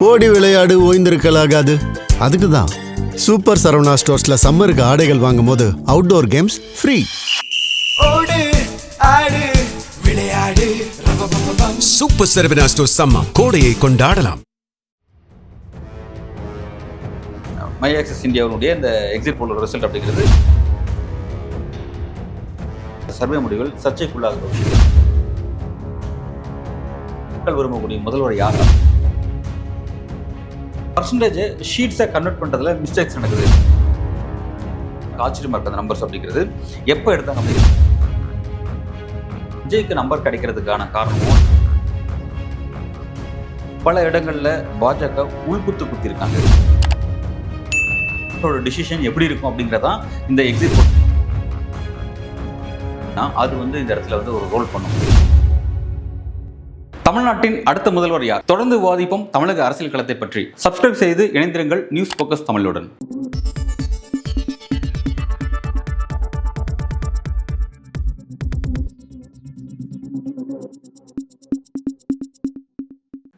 ஓடி விளையாடு ஓய்ந்திருக்கலாகாது. அதுக்கு தான் சூப்பர் சரவணா ஸ்டோர்ஸ்ல சம்மருக்கு ஆடைகள் வாங்கும் போது அவுட்டோர் கேம்ஸ் ஃப்ரீ. ஓடு ஆடு விளையாடு சூப்பர் சரவணா ஸ்டோர்ஸ் சம்மர் கோடையை கொண்டாடலாம். மை ஆக்சஸ் இந்தியாவுடைய இந்த எக்ஸிட் போல் ரிசல்ட் அப்படிங்கிறது சர்வே முடிவுகள் சர்ச்சைக்குள்ளாக மக்கள் விரும்பக்கூடிய முதல்வர் யார்? பர்சன்டேஜ் ஷீட்ஸை கன்வெர்ட் பண்ணுறதுல மிஸ்டேக்ஸ் நடக்குது. ஆச்சரியமாக இருக்குது அந்த நம்பர்ஸ் அப்படிங்கிறது. எப்போ எடுத்தாங்க அப்படிங்கிறது விஜய்க்கு நம்பர் கிடைக்கிறதுக்கான காரணமும் பல இடங்களில் பாஜக உள்குத்து குத்திருக்காங்க. டிசிஷன் எப்படி இருக்கும் அப்படிங்கிறதான் இந்த எக்ஸிட் போல் அது வந்து இந்த இடத்துல வந்து ஒரு ரோல் பண்ணும். தமிழ்நாட்டின் அடுத்த முதல்வர் யார்? தொடர்ந்து விவாதிப்போம் தமிழக அரசியல் களத்தை பற்றி. சப்ஸ்கிரைப் செய்து இணைந்திருங்கள் நியூஸ் ஃபோக்கஸ் தமிழுடன்.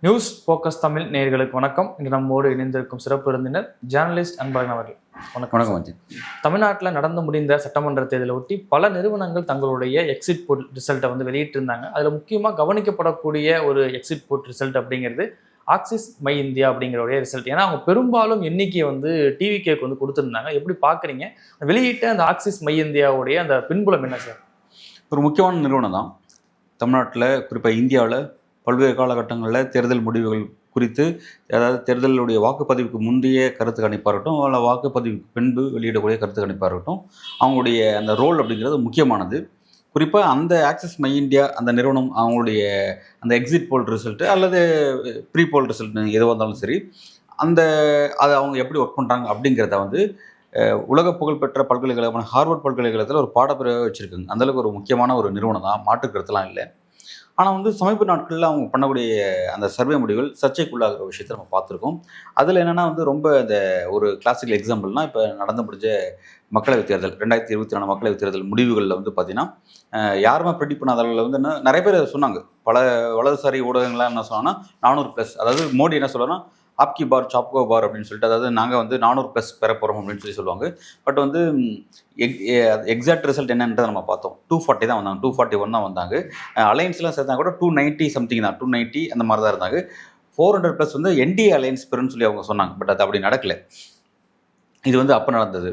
நியூஸ் ஃபோக்கஸ் தமிழ் நேயர்களுக்கு வணக்கம். இன்று நம்மோடு இணைந்திருக்கும் சிறப்பு விருந்தினர் ஜேர்னலிஸ்ட் அன்பழகன் அவர்கள். வணக்கம். தமிழ்நாட்டில் நடந்து முடிந்த சட்டமன்ற தேர்தலை ஒட்டி பல நிறுவனங்கள் தங்களுடைய எக்ஸிட் போல் ரிசல்ட்டை வந்து வெளியிட்டிருந்தாங்க. அதில் முக்கியமாக கவனிக்கப்படக்கூடிய ஒரு எக்ஸிட் போல் ரிசல்ட் அப்படிங்கிறது ஆக்சிஸ் மை இந்தியா அப்படிங்கிறோடைய ரிசல்ட். ஏன்னா அவங்க பெரும்பாலும் எண்ணிக்கையை வந்து டிவிகேக்கு வந்து கொடுத்துருந்தாங்க. எப்படி பார்க்குறீங்க வெளியிட்ட அந்த ஆக்சிஸ் மை இந்தியாவுடைய அந்த பின்புலம் என்ன சார்? ஒரு முக்கியமான நிறுவனம் தான் தமிழ்நாட்டில், குறிப்பாக இந்தியாவில் பல்வேறு காலகட்டங்களில் தேர்தல் முடிவுகள் குறித்து, அதாவது தேர்தலுடைய வாக்குப்பதிவுக்கு முந்தைய கருத்து கணிப்பாக இருக்கட்டும், இல்லை வாக்குப்பதிவுக்கு பின்பு வெளியிடக்கூடிய கருத்து கணிப்பாக இருக்கட்டும், அவங்களுடைய அந்த ரோல் அப்படிங்கிறது முக்கியமானது. குறிப்பாக அந்த ஆக்சிஸ் மை இந்தியா அந்த நிறுவனம் அவங்களுடைய அந்த எக்ஸிட் போல் ரிசல்ட்டு அல்லது ப்ரீ போல் ரிசல்ட் எதுவாக இருந்தாலும் சரி, அதை அவங்க எப்படி ஒர்க் பண்ணுறாங்க அப்படிங்கிறத வந்து உலக புகழ்பெற்ற பல்கலைக்கழகமான ஹார்வர்ட் பல்கலைக்கழகத்தில் ஒரு பாடப்பிரிவாக வச்சுருக்குங்க. அந்தளவுக்கு ஒரு முக்கியமான ஒரு நிறுவனம் தான், மாற்றுக்கருத்துலாம் இல்லை. ஆனால் வந்து சமீப நாட்களில் அவங்க பண்ணக்கூடிய அந்த சர்வே முடிவுகள் சர்ச்சைக்குள்ளாகிற விஷயத்தை நம்ம பார்த்துருக்கோம். அதில் என்னென்னா வந்து ரொம்ப இந்த ஒரு கிளாசிக்கல் எக்ஸாம்பிள்னால், இப்போ நடந்து முடிஞ்ச மக்களவைத் தேர்தல் 2024 மக்களவைத் தேர்தல் முடிவுகளில் வந்து பார்த்திங்கன்னா யாருமே ப்ரெடிக்ட் பண்ணாத அளவில் வந்து என்ன நிறைய பேர் சொன்னாங்க. பல வலதுசாரி ஊடகங்கள்லாம் என்ன சொன்னாங்கன்னா 400+, அதாவது மோடி என்ன சொல்லணும்னா ஆப்கி பார் சாப்கோ பார் அப்படின்னு சொல்லிட்டு, அதாவது நாங்கள் வந்து 400+ பெற போகிறோம் அப்படின்னு சொல்லுவாங்க. பட் வந்து எக்ஸாக்ட் ரிசல்ட் என்னன்றதை நம்ம பார்த்தோம். 240 தான் வந்தாங்க, 241 தான் வந்தாங்க. அலையன்ஸ்லாம் சேர்த்தாங்க கூட 290 சம்திங் தான், 290 அந்த மாதிரி தான் இருந்தாங்க. 400+ வந்து என்டிஏ அலையன்ஸ் பெருன்னு சொல்லி அவங்க சொன்னாங்க. பட் அது அப்படி நடக்கலை. இது வந்து அப்போ நடந்தது.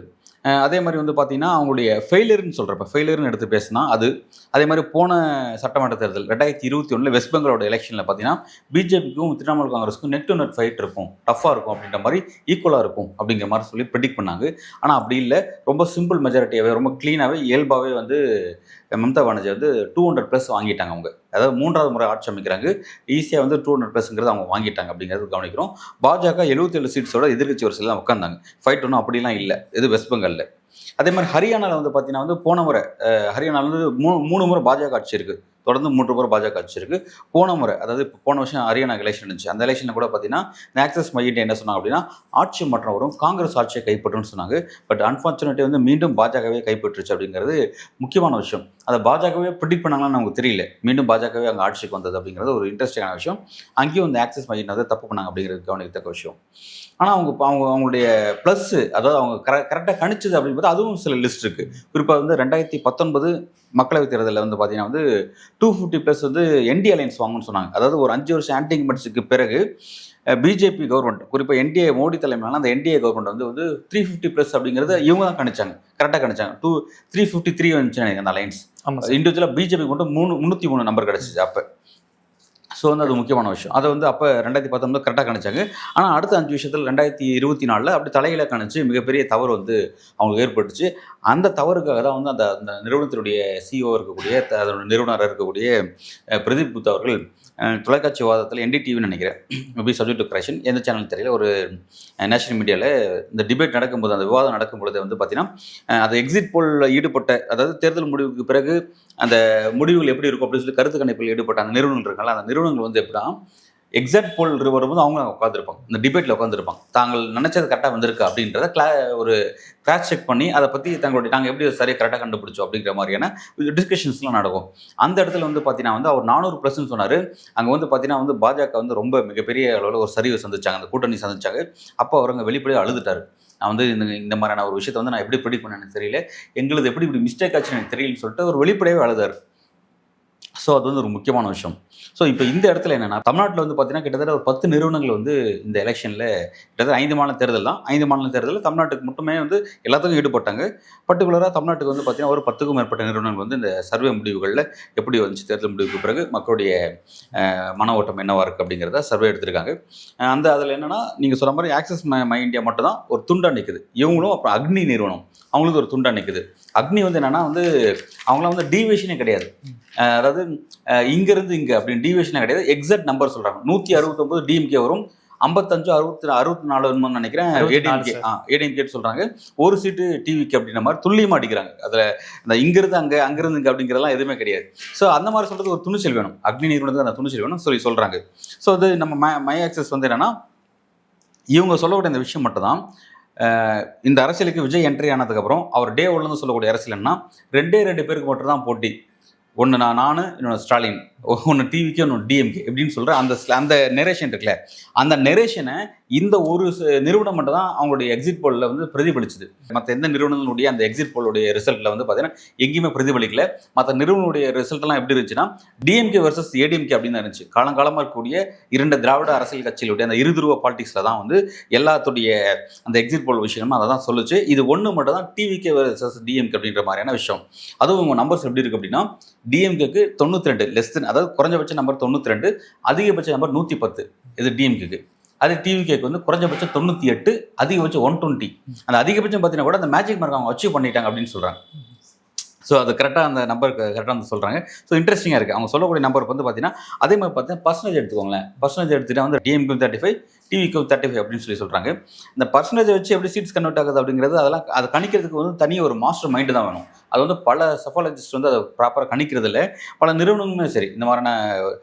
அதே மாதிரி வந்து பார்த்திங்கன்னா அவங்களுடைய ஃபெயிலியர்னு சொல்கிறப்ப ஃபெயிலியர்னு எடுத்து பேசினா அது அதே மாதிரி போன சட்டமன்ற தேர்தல் 2021 வெஸ்ட் பெங்காலோட எலெக்ஷனில் பார்த்தீங்கன்னா பிஜேபிக்கும் திரிணாமுல் காங்கிரஸுக்கும் நெட் டு நெட் ஃபைட் இருக்கும், டஃப்பாக இருக்கும் அப்படின்ற மாதிரி, ஈக்குவலாக இருக்கும் அப்படிங்கிற மாதிரி சொல்லி ப்ரெடிக்ட் பண்ணாங்க. ஆனால் அப்படி இல்லை. ரொம்ப சிம்பிள் மெஜாரிட்டியாகவே, ரொம்ப க்ளீனாகவே, இயல்பாகவே வந்து மம்தா பானர்ஜி வந்து 200+ வாங்கிட்டாங்க. அவங்க அதாவது 3வது முறை ஆட்சி அமைக்கிறாங்க. ஈஸியாக வந்து 200+ங்கிறது அவங்க வாங்கிட்டாங்க அப்படிங்கிறது கவனிக்கிறோம். பாஜக 77 சீட்ஸோட எதிர்கட்சி வரிசையில் தான் உட்காந்தாங்க. ஃபைட் ஒன்றும் அப்படிலாம் இல்லை இது வெஸ்ட் பெங்காலில். அதே மாதிரி ஹரியானாவில் வந்து பார்த்தீங்கன்னா வந்து போன முறை ஹரியானாவில் வந்து 3 முறை பாஜக ஆட்சி இருக்குது. தொடர்ந்து 3 முறை பாஜக ஆட்சி இருக்குது. போன முறை, அதாவது இப்போ போன வருஷம் ஹரியானா எலெக்ஷன் இருந்துச்சு. அந்த எலெக்ஷனில் கூட பார்த்தீங்கன்னா ஆக்சிஸ் மை இந்தியா என்ன சொன்னாங்க அப்படின்னா ஆட்சி மாற்றம் வரும், காங்கிரஸ் ஆட்சியை கைப்பற்றும்னு சொன்னாங்க. பட் அன்ஃபார்ச்சுனேட்லி வந்து மீண்டும் பாஜகவே கைப்பற்றுச்சு அப்படிங்கிறது முக்கியமான விஷயம். அதை பாஜகவே ப்ரிடிக்ட் பண்ணாங்கன்னு நமக்கு தெரியல. மீண்டும் பாஜகவே அங்கே ஆட்சிக்கு வந்தது அப்படிங்கிறது ஒரு இன்ட்ரெஸ்டிங்கான விஷயம். அங்கேயும் வந்து ஆக்சிஸ் மை இந்தியா வந்து தப்பு பண்ணாங்க அப்படிங்கிறது கவனிக்கத்தக்க விஷயம். ஆனால் அவங்களுடைய ப்ளஸ்ஸு, அதாவது அவங்க கரெக்டாக கணிச்சது அப்படிங்கிறது அதுவும் சில லிஸ்ட் இருக்குது. குறிப்பாக வந்து 2019 மக்களவைத் தேர்தலில் வந்து பார்த்தீங்கன்னா வந்து 250+ வந்து என்டிஏ அலையன்ஸ் வாங்கணும்னு சொன்னாங்க. அதாவது ஒரு 5 வருஷம் ஆன்டி இன்கம்பன்சிக்கு பிறகு பிஜேபி கவர்மெண்ட், குறிப்பாக என்டிஏ மோடி தலைமையிலான அந்த என்டிஏ கவர்மெண்ட் வந்து 350+ அப்படிங்கிறத இவங்க தான் கணிச்சாங்க, கரெக்டாக கணிச்சாங்க. 353 வந்துச்சு அந்த அலையன்ஸ். இண்டிவிஜுவலாக பிஜேபி மட்டும் 303 நம்பர் கிடச்சிச்சு அப்போ. ஸோ வந்து அது முக்கியமான விஷயம். அதை வந்து அப்போ 2019 கரெக்டாக கணிச்சாங்க. ஆனால் அடுத்த 5 விஷயத்தில் 2024 அப்படி தலையில கணிச்சு மிகப்பெரிய தவறு வந்து அவங்களுக்கு ஏற்பட்டுச்சு. அந்த தவறுக்காக தான் வந்து அந்த நிறுவனத்தினுடைய சிஇஓ இருக்கக்கூடிய, அதோட நிறுவனராக இருக்கக்கூடிய பிரதீப் குப்தா அவர்கள் தொலைக்காட்சி விவாதத்தில் என்டிடிவின்னு நினைக்கிறேன், மேபி சப்ஜெக்ட் டு கரெக்ஷன், எந்த சேனல் தெரியல, ஒரு நேஷனல் மீடியாவில் இந்த டிபேட் நடக்கும்போது, அந்த விவாதம் நடக்கும்பொழுது வந்து பார்த்தீங்கன்னா அது எக்ஸிட் போலில் ஈடுபட்ட, அதாவது தேர்தல் முடிவுக்கு பிறகு அந்த முடிவுகள் எப்படி இருக்கும் அப்படின்னு சொல்லி கருத்து கணிப்பில் ஈடுபட்ட அந்த நிறுவனங்கள் இருக்காங்க. அந்த நிறுவனங்கள் வந்து எப்படின்னா எக்ஸாக்ட் போல் வரும்போது அவங்க உட்காந்துருப்பாங்க, இந்த டிபேட்டில் உட்காந்துருப்பாங்க, தாங்கள் நினச்சது கரெக்டாக வந்திருக்கு அப்படின்றத ஒரு கிராஸ் செக் பண்ணி அதை பற்றி நாங்கள் எப்படி சரியாக கரெக்டாக கண்டுபிடிச்சோம் அப்படிங்கிற மாதிரியான டிஸ்கஷன்ஸ்லாம் நடக்கும். அந்த இடத்துல வந்து பார்த்தீங்கன்னா வந்து அவர் 400+ சொன்னார். அங்கே வந்து பார்த்தீங்கன்னா வந்து பாஜக வந்து ரொம்ப மிகப்பெரிய அளவில் ஒரு சரிவை சந்திச்சாங்க, அந்த கூட்டணி சந்திச்சாங்க. அப்போ அவர் அங்கே வெளிப்படையாக அழுதுட்டார். நான் வந்து இந்த மாதிரியான ஒரு விஷயத்தை வந்து நான் எப்படி ப்ரெடிக்ட் பண்ண எனக்கு தெரியல, எங்களுது எப்படி இப்படி மிஸ்டேக் ஆச்சுன்னு எனக்கு தெரியலன்னு சொல்லிட்டு ஒரு வெளிப்படையாகவே அழுதார். ஸோ அது வந்து ஒரு முக்கியமான விஷயம். ஸோ இப்போ இந்த இடத்துல என்னென்னா, தமிழ்நாட்டில் வந்து பார்த்தீங்கன்னா கிட்டத்தட்ட ஒரு 10 நிறுவனங்கள் வந்து இந்த எலெக்ஷனில் கிட்டத்தட்ட 5 மாநில தேர்தல் தான். 5 மாநில தேர்தலில் தமிழ்நாட்டுக்கு மட்டுமே வந்து எல்லாத்துக்கும் ஈடுபட்டாங்க. பர்டிகுலராக தமிழ்நாட்டுக்கு வந்து பார்த்தீங்கன்னா ஒரு 10க்கும் மேற்பட்ட நிறுவனங்கள் வந்து இந்த சர்வே முடிவுகளில் எப்படி வந்துச்சு, தேர்தல் முடிவுக்கு பிறகு மக்களுடைய மன ஓட்டம் என்னவா இருக்குது அப்படிங்கிறத சர்வே எடுத்திருக்காங்க. அதில் என்னென்னா, நீங்கள் சொல்கிற மாதிரி ஆக்சிஸ் மை இந்தியா மட்டும் தான் ஒரு துண்டாக நிற்குது. இவங்களும் அப்புறம் அக்னி நிறுவனம் அவங்களுக்கு ஒரு துண்டாக நிற்குது. அக்னி வந்து என்னென்னா வந்து அவங்களாம் வந்து டீவியேஷனே கிடையாது. அதாவது இங்கேருந்து இங்கே அப்படின்னு டீவியேஷனே கிடையாது. எக்ஸாக்ட் நம்பர் சொல்கிறாங்க. 169 டிஎம்கே வரும், 55 64 நினைக்கிறேன் ஏடிஎம்கே சொல்கிறாங்க. ஒரு சீட்டு டிவிக்கு அப்படின்ற மாதிரி துல்லியமாக அடிக்கிறாங்க. அதில் இந்த இங்கிருந்து அங்கே அங்கிருந்து இங்கே அப்படிங்கிறதெல்லாம் எதுவுமே கிடையாது. ஸோ அந்த மாதிரி சொல்கிறது ஒரு துணிச்சல் வேணும், அக்னி நிறுவனத்துக்கு அந்த துணிச்சல் வேணும் சொல்கிறாங்க. ஸோ அது நம்ம மை ஆக்சஸ் வந்து என்னென்னா, இவங்க சொல்லக்கூடிய இந்த விஷயம் மட்டும்தான். இந்த அரசியலுக்கு விஜய் என்ட்ரி ஆனதுக்கப்புறம் அவர் டே ஒன்லேருந்து சொல்லக்கூடிய அரசியல் என்ன, 2 பேருக்கு மட்டும் தான் போட்டி. ஒன்று நான், இன்னொன்று ஸ்டாலின், ஒன்று டிவிக்கு, ஒன்று டிஎம்கே எப்படின்னு சொல்கிற அந்த நெரேஷன் இருக்குல்ல, அந்த நெரேஷனை இந்த ஒரு நிறுவனம் மட்டும் தான் அவங்களுடைய எக்ஸிட் போலில் வந்து பிரதிபலிச்சுது. மற்ற எந்த நிறுவனங்களுடைய அந்த எக்ஸிட் போலுடைய ரிசல்ட்டில் வந்து பார்த்தீங்கன்னா எங்கேயுமே பிரதிபலிக்கல. மற்ற நிறுவனங்களுடைய ரிசல்ட்லாம் எப்படி இருந்துச்சுன்னா, டிஎம்கே வர்சஸ் ஏடிஎம்கே அப்படின்னு தான் இருந்துச்சு. காலங்காலமாக இருக்கக்கூடிய 2 திராவிட அரசியல் கட்சிகளுடைய அந்த இருதுருவ பாலிடிக்ஸில் தான் வந்து எல்லாத்துடைய அந்த எக்ஸிட் போல் விஷயமும் அதை தான் சொல்லுச்சு. இது ஒன்று மட்டும் தான் டிவிகே வர்சஸ் டிஎம்கே அப்படின்ற மாதிரியான விஷயம். அதுவும் உங்கள் நம்பர்ஸ் எப்படி இருக்குது அப்படின்னா, டிஎம்கேக்கு 92 லெஸ் தென், அதாவது குறைஞ்சபட்ச நம்பர் 92, அதிகபட்ச நம்பர் 110 இது டிஎம்கேக்கு. அது டிவிகேக்கு வந்து குறைஞ்சபட்சம் 98, அதிகபட்சம் 120. அந்த அதிகபட்சம் பார்த்தீங்கன்னா கூட அந்த மேஜிக் மார்க் அவங்க அச்சீவ் பண்ணிட்டாங்க அப்படின்னு சொல்கிறாங்க. ஸோ அது கரெக்டாக அந்த நம்பருக்கு கரெக்டாக வந்து சொல்கிறாங்க. ஸோ இன்ட்ரெஸ்டிங்காக இருக்குது அவங்க சொல்லக்கூடிய நம்பருக்கு வந்து பார்த்தீங்கன்னா. அதே மாதிரி பார்த்தீங்கன்னா பர்சன்டேஜ் எடுத்துக்கோங்களேன். பர்சன்டேஜ் எடுத்துகிட்டா வந்து டிஎம்கே 35, டிவிக்கு 35 அப்படின்னு சொல்கிறாங்க. இந்த பர்சன்டேஜை வச்சு எப்படி சீட்ஸ் கன்வெர்ட் ஆகுது அப்படிங்கிறது அதெல்லாம் அதை கணிக்கிறதுக்கு வந்து தனி ஒரு மாஸ்டர் மைண்டு தான் வேணும். அது வந்து பல சஃபாலஜிஸ்ட் வந்து அதை ப்ராப்பராக கணிக்கிறது இல்லை. பல நிறுவனங்களுமே சரி, இந்த மாதிரியான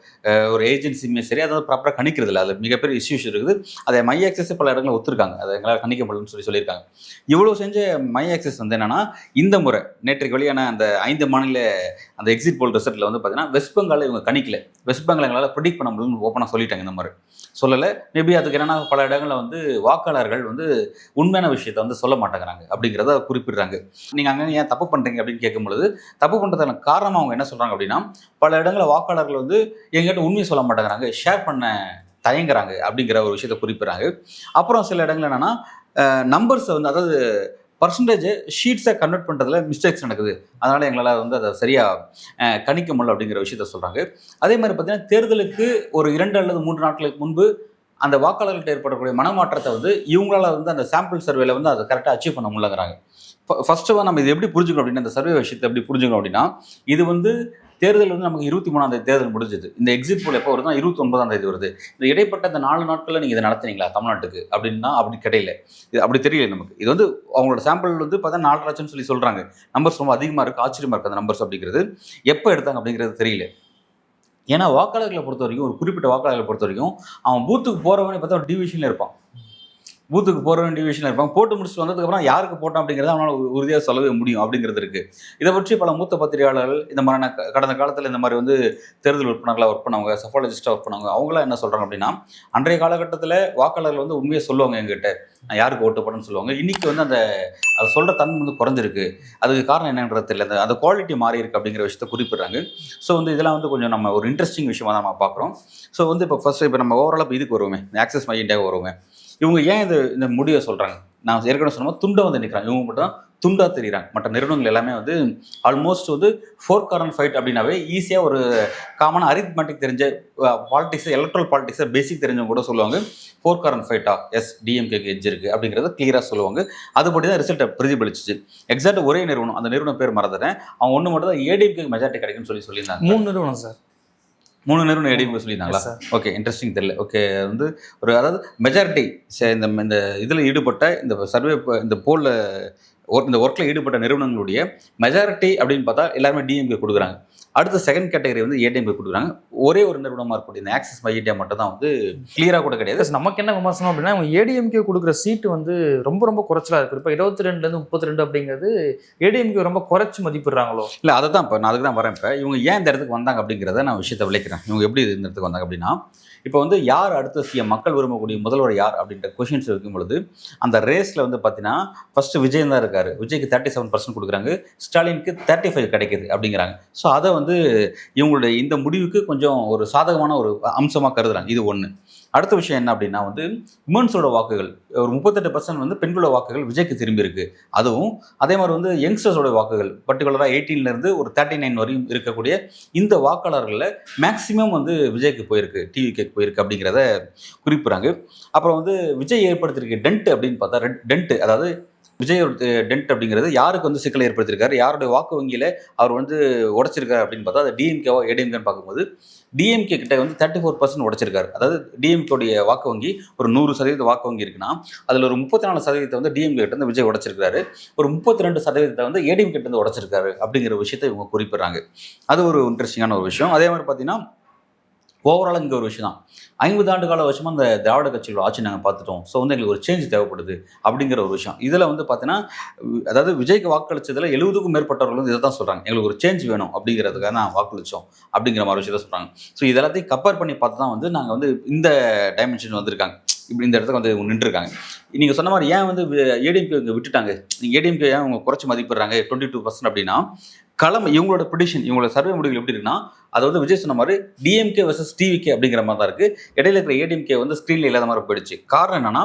ஒரு ஏஜென்சியுமே சரி, அதை வந்து ப்ராப்பராக கணிக்கிறது இல்லை. அது மிகப்பெரிய இஷ்யூஸ் இருக்குது. அதை மை ஆக்சஸ் பல இடங்களில் ஒத்துருக்காங்க, அதை எங்களால் கணிக்க முடியலன்னு சொல்லியிருக்காங்க. இவ்வளோ செஞ்ச மை ஆக்சஸ் வந்து என்னென்னா, இந்த முறை நேற்றைக்கு வெளியான அந்த 5 மாநில அந்த எக்ஸிட் போல் ரிசல்ட்டில் வந்து பார்த்தீங்கன்னா வெஸ்ட் பெங்காலில் இவங்க கணிக்கல. வெஸ்ட் பெங்கால் எங்களால் ப்ரெடிக்ட் பண்ண முடியும்னு ஓப்பனாக சொல்லிட்டாங்க. இந்த மாதிரி சொல்லலை. மேபி அதுக்கு என்னென்னா, பல இடங்களில் வந்து வாக்காளர்கள் வந்து உண்மையான விஷயத்தை வந்து சொல்ல மாட்டேங்கிறாங்க அப்படிங்கிறத குறிப்பிடுறாங்க. நீங்கள் அங்கே ஏன் தப்பு பண்ணுறீங்க அப்படின்னு கேட்கும்பொழுது, தப்பு பண்ணுறதுக்கான காரணம் அவங்க என்ன சொல்கிறாங்க அப்படின்னா, பல இடங்களில் வாக்காளர்கள் வந்து எங்கிட்ட உண்மையை சொல்ல மாட்டேங்கிறாங்க, ஷேர் பண்ண தயங்குறாங்க அப்படிங்கிற ஒரு விஷயத்தை குறிப்பிட்றாங்க. அப்புறம் சில இடங்கள் என்னென்னா, நம்பர்ஸை வந்து, அதாவது பர்சன்டேஜ் ஷீட்ஸை கன்வெர்ட் பண்ணுறதுல மிஸ்டேக்ஸ் நடக்குது, அதனால் எங்களால் வந்து அதை சரியாக கணிக்க முடியல அப்படிங்கிற விஷயத்த சொல்கிறாங்க. அதே மாதிரி பார்த்தீங்கன்னா, தேர்தலுக்கு ஒரு 2 அல்லது 3 நாட்களுக்கு முன்பு அந்த வாக்காளர்கள்ட்ட ஏற்படக்கூடிய மனமாற்றத்தை வந்து இவங்களால் வந்து அந்த சாம்பிள் சர்வேல வந்து அதை கரெக்டாக அச்சீவ் பண்ண முடியலங்கிறாங்க. ஃபர்ஸ்ட்டு நம்ம இது எப்படி புரிஞ்சுக்கணும் அப்படின்னா, இந்த சர்வே விஷயத்தை எப்படி புரிஞ்சுக்கணும் அப்படின்னா, இது வந்து தேர்தல் வந்து நமக்கு 23ஆம் தேதி தேர்தல் முடிஞ்சது. இந்த எக்ஸிட் போல் எப்போ வருதுன்னா 29ஆம் தேதி வருது. இந்த இடைப்பட்ட இந்த 4 நாட்களில் நீங்கள் இதை நடத்துனீங்களா தமிழ்நாட்டுக்கு அப்படின்னா அப்படி கிடையில. இது அப்படி தெரியல நமக்கு. இது வந்து அவங்களோட சாம்பிள் வந்து பார்த்தா 4 லட்சம்னு சொல்கிறாங்க. நம்பர்ஸ் ரொம்ப அதிகமாக இருக்குது, ஆச்சரியமாக இருக்குது அந்த நம்பர்ஸ் அப்படிங்கிறது. எப்போ எடுத்தாங்க அப்படிங்கிறது தெரியல. ஏன்னா வாக்காளர்களை பொறுத்த வரைக்கும், ஒரு குறிப்பிட்ட வாக்காளர்களை பொறுத்த வரைக்கும், அவன் பூத்துக்கு போகிறவனே பார்த்தா ஒரு டிவிஷனில் இருப்பான். பூத்துக்கு போகிறவன் டிவிஷனில் இருப்பாங்க. போட்டு முடிச்சுட்டு வந்ததுக்கப்புறம் யாருக்கு போட்டோம் அப்படிங்கிறத அவனால் உறுதியாக சொல்லவே முடியும் அப்படிங்கிறது இருக்குது. இதை பற்றி பல மூத்த பத்திரிகையாளர்கள், இந்த மாதிரியான கடந்த காலத்தில் இந்த மாதிரி வந்து தேர்தல் விற்பனர்களாக ஒர்க் பண்ணவங்க, சஃபாலஜிஸ்ட்டாக ஒர்க் பண்ணவங்க, அவங்களாம் என்ன சொல்கிறாங்க அப்படின்னா, அன்றைய காலகட்டத்தில் வாக்காளர்கள் வந்து உண்மையை சொல்லுவாங்க, எங்கிட்ட நான் யாருக்கு ஓட்டு போடணும்னு சொல்லுவாங்க. இன்றைக்கி வந்து அதை சொல்கிற தன்மை வந்து குறைஞ்சிருக்கு. அதுக்கு காரணம் என்னன்றது தெரியல, அந்த குவாலிட்டி மாறி இருக்குது அப்படிங்கிற விஷயத்தை குறிப்பிட்றாங்க. ஸோ வந்து இதெல்லாம் வந்து கொஞ்சம் நம்ம ஒரு இன்ட்ரெஸ்டிங் விஷயமாக தான் நம்ம பார்க்குறோம். ஸோ வந்து இப்போ நம்ம ஓவராலாக இதுக்கு வருவோமே, ஆக்சஸ் மை இந்தியாவுக்கு வருவோமே. இவங்க ஏன் இந்த முடிவை சொல்கிறாங்க? நான் ஏற்கனவே சொன்ன துண்டை வந்து நிற்கிறாங்க. இவங்க மட்டும் தான் துண்டாக தெரியுறாங்க. மற்ற நிறுவனங்கள் எல்லாமே வந்து ஆல்மோஸ்ட் வந்து 4 கார்னர் ஃபைட் அப்படின்னாவே ஈஸியாக ஒரு காமனாக அரித்மெட்டிக் தெரிஞ்ச பாலிட்டிக்ஸ், எலக்ட்ரல் பாலிட்டிக்ஸை பேசிக் தெரிஞ்சவங்க கூட சொல்லுவாங்க 4 கார்னர் ஃபைட்டா, எஸ் டிஎம்கேக்கு எட்ஜ் இருக்குது அப்படிங்கிறத கிளியராக சொல்லுவாங்க. அதுபடி தான் ரிசல்ட்டை பிரதிபலிச்சிச்சு. எக்ஸாக்ட் ஒரே நிறுவனம், அந்த நிறுவனம் பேர் மறந்துட்டேன், அவங்க ஒன்று மட்டும் தான் ஏடிஎம்கே மெஜாரிட்டி கிடைக்குன்னு சொல்லியிருந்தாங்க. 3 நிறுவனம் சார், 3 நிறுவனம் ஏடிஎம்கே சொல்லியிருந்தாங்களா? ஓகே, இன்ட்ரெஸ்டிங் தெரியல. ஓகே, வந்து ஒரு அதாவது மெஜாரிட்டி இந்த இதில் ஈடுபட்ட இந்த சர்வே இந்த போலில் இந்த ஒர்க்கில் ஈடுபட்ட நிறுவனங்களுடைய மெஜாரிட்டி அப்படின்னு பார்த்தா எல்லாருமே டிஎம்கே கொடுக்குறாங்க. அடுத்த செகண்ட் கேட்டகரி வந்து ஏடிஎம்கே கொடுக்குறாங்க. ஒரே ஒரு நிறுவனமாக இருக்கக்கூடிய இந்த ஆக்சிஸ் மை இந்தியா மட்டும் தான் வந்து கிளியராக கூட கிடையாது. நமக்கு என்ன விமர்சனம் அப்படின்னா, அவங்க ஏடிஎம்கே கொடுக்குற சீட்டு வந்து ரொம்ப ரொம்ப குறைச்சலா இருக்கு. இப்போ 22லேருந்து 32 அப்படிங்கிறது ஏடிஎம்கே ரொம்ப குறைச்சி மதிப்பிடுறாங்களோ? இல்லை, அதை தான் இப்போ நான் அதுக்கு தான் வரேன். இப்போ இவங்க ஏன் இந்த இடத்துக்கு வந்தாங்க அப்படிங்கிறத நான் விஷயத்தை விளைக்கிறேன். இவங்க எப்படி இந்த இடத்துக்கு வந்தாங்க அப்படின்னா, இப்போ வந்து யார் அடுத்த சிஎம், மக்கள் விரும்பக்கூடிய முதல்வர் யார் அப்படின்ற கொஷின்ஸ் வைக்கும் பொழுது அந்த ரேஸில் வந்து பார்த்தீங்கன்னா ஃபர்ஸ்ட் விஜய் தான் இருக்காரு. விஜய்க்கு 37% கொடுக்குறாங்க, ஸ்டாலினுக்கு 35 கிடைக்குது அப்படிங்கிறாங்க. ஸோ அதை வந்து இவங்களுடைய இந்த முடிவுக்கு கொஞ்சம் ஒரு சாதகமான ஒரு அம்சமாக கருதுறாங்க. இது ஒன்று. அடுத்த விஷயம் என்ன அப்படின்னா வந்து விமன்ஸோட வாக்குகள் ஒரு 38% வந்து பெண்களோட வாக்குகள் விஜய்க்கு திரும்பி இருக்கு. அதுவும் அதே மாதிரி வந்து யங்ஸ்டர்ஸோட வாக்குகள் பர்டிகுலராக 18லேருந்து ஒரு 39 வரையும் இருக்கக்கூடிய இந்த வாக்காளர்களில் மேக்சிமம் வந்து விஜய்க்கு போயிருக்கு, டிவிக்கு போயிருக்கு அப்படிங்கிறத குறிப்பிட்றாங்க. அப்புறம் வந்து விஜய் ஏற்படுத்தியிருக்க டென்ட் அப்படின்னு பார்த்தா டென்ட், அதாவது விஜயோட டென்ட் அப்படிங்கிறது யாருக்கு வந்து சிக்கலை ஏற்படுத்தியிருக்காரு, யாருடைய வாக்கு வங்கியில் அவர் வந்து உடைச்சிருக்காரு அப்படின்னு பார்த்தா அது டிஎம்கேவா ஏடிஎம்கேன்னு பார்க்கும்போது டிஎம்கே கிட்ட வந்து 34% உடைச்சிருக்காரு. அதாவது டிஎம்கேடைய வாக்கு வங்கி ஒரு 100% வாக்கு வங்கி இருக்குன்னா அதில் ஒரு 34% வந்து டிஎம்கே கிட்ட வந்து விஜய் உடைச்சிருக்காரு, ஒரு 32% வந்து ஏடிஎம்கே கிட்ட வந்து உடைச்சிருக்காரு அப்படிங்கிற விஷயத்தை இவங்க குறிப்பிட்றாங்க. அது ஒரு இன்ட்ரெஸ்டிங்கான ஒரு விஷயம். அதே மாதிரி பார்த்தீங்கன்னா ஓவரால் இங்கே ஒரு விஷயம் தான், 50 ஆண்டு கால வருஷமாக அந்த திராவிட கட்சிகளோட ஆட்சி நாங்கள் பார்த்துட்டோம். ஸோ வந்து எங்களுக்கு ஒரு சேஞ்ச் தேவைப்படுது அப்படிங்கிற ஒரு விஷயம். இதில் வந்து பார்த்தீங்கன்னா அதாவது விஜய்க்கு வாக்களிச்சதில் 70க்கும் மேற்பட்டவர்கள் வந்து இதை தான் சொல்கிறாங்க, எங்களுக்கு ஒரு சேஞ்ச் வேணும் அப்படிங்கிறதுக்காக நான் வாக்களித்தோம் அப்படிங்கிற மாதிரி விஷயத்தை சொல்கிறாங்க. ஸோ இதெல்லாத்தையும் கம்பேர் பண்ணி பார்த்து தான் வந்து நாங்கள் வந்து இந்த டைமென்ஷன் வந்திருக்காங்க, இப்படி இந்த இடத்துக்கு வந்து நின்றுருக்காங்க. நீங்கள் சொன்ன மாதிரி ஏன் வந்து ஏடிஎம்கே இங்கே விட்டுட்டாங்க, ஏடிஎம்கே ஏன் அவங்க குறைச்சி மதிப்பிடுறாங்க 22% அப்படின்னா இவங்களோட ப்ரிடிஷன், இவங்களோட சர்வே முடிவுகள் எப்படி இருக்குன்னா, அதாவது விஜய் சொன்ன மாதிரி டிஎம்கே வர்சஸ் டிவிகே அப்படிங்கிற மாதிரி தான் இருக்குது. இடையில இருக்கிற ஏடிஎம்கே வந்து ஸ்க்ரீனில் இல்லாத மாதிரி போயிடுச்சு. காரணம் என்னன்னா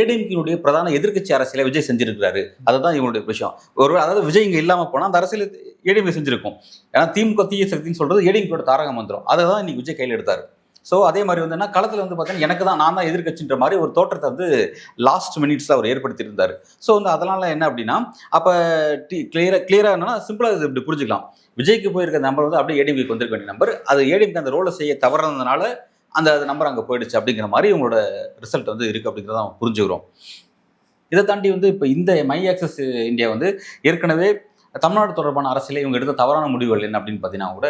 ஏடிஎம்கேனுடைய பிரதான எதிர்க்கட்சி அரசியலை விஜய் செஞ்சிருக்கிறாரு. அதுதான் இவங்களுடைய விஷயம். அதாவது விஜய் இங்கே இல்லாமல் போனால் அந்த அரசியல் ஏடிஎம்கே செஞ்சிருக்கும். ஏன்னா திமுக தீய சக்தின்னு சொல்கிறது ஏடிஎம்கேயோட தாரக மந்திரம். அதை தான் இன்னைக்கு விஜய் கையில் எடுத்தார். ஸோ அதே மாதிரி வந்து என்ன களத்தில் வந்து பார்த்தீங்கன்னா எனக்கு தான், நான் தான் எதிர்கட்சின்ற மாதிரி ஒரு தோற்றத்தை வந்து லாஸ்ட் மினிட்ஸில் அவர் ஏற்படுத்தியிருந்தார். ஸோ வந்து அதனால என்ன அப்படின்னா அப்போ கிளியராக என்னன்னா சிம்பிளாக இது இப்படி புரிஞ்சுக்கலாம், விஜய்க்கு போயிருக்க நம்பர் வந்து அப்படியே ஏடிஎம்கேக்கு வந்திருக்க வேண்டிய நம்பர், அது ஏடிஎம்கே அந்த ரோலை செய்ய தவறுனதுனால அந்த நம்பர் அங்கே போயிடுச்சு அப்படிங்கிற மாதிரி இவங்களோட ரிசல்ட் வந்து இருக்குது அப்படிங்கிறத நம்ம புரிஞ்சுக்கிறோம். இதை தாண்டி வந்து இப்போ இந்த மை ஆக்சஸ் இந்தியா வந்து ஏற்கனவே தமிழ்நாடு தொடர்பான அரசியலை இவங்க எடுத்த தவறான முடிவுகள் என்ன அப்படின்னு பார்த்தீங்கன்னா கூட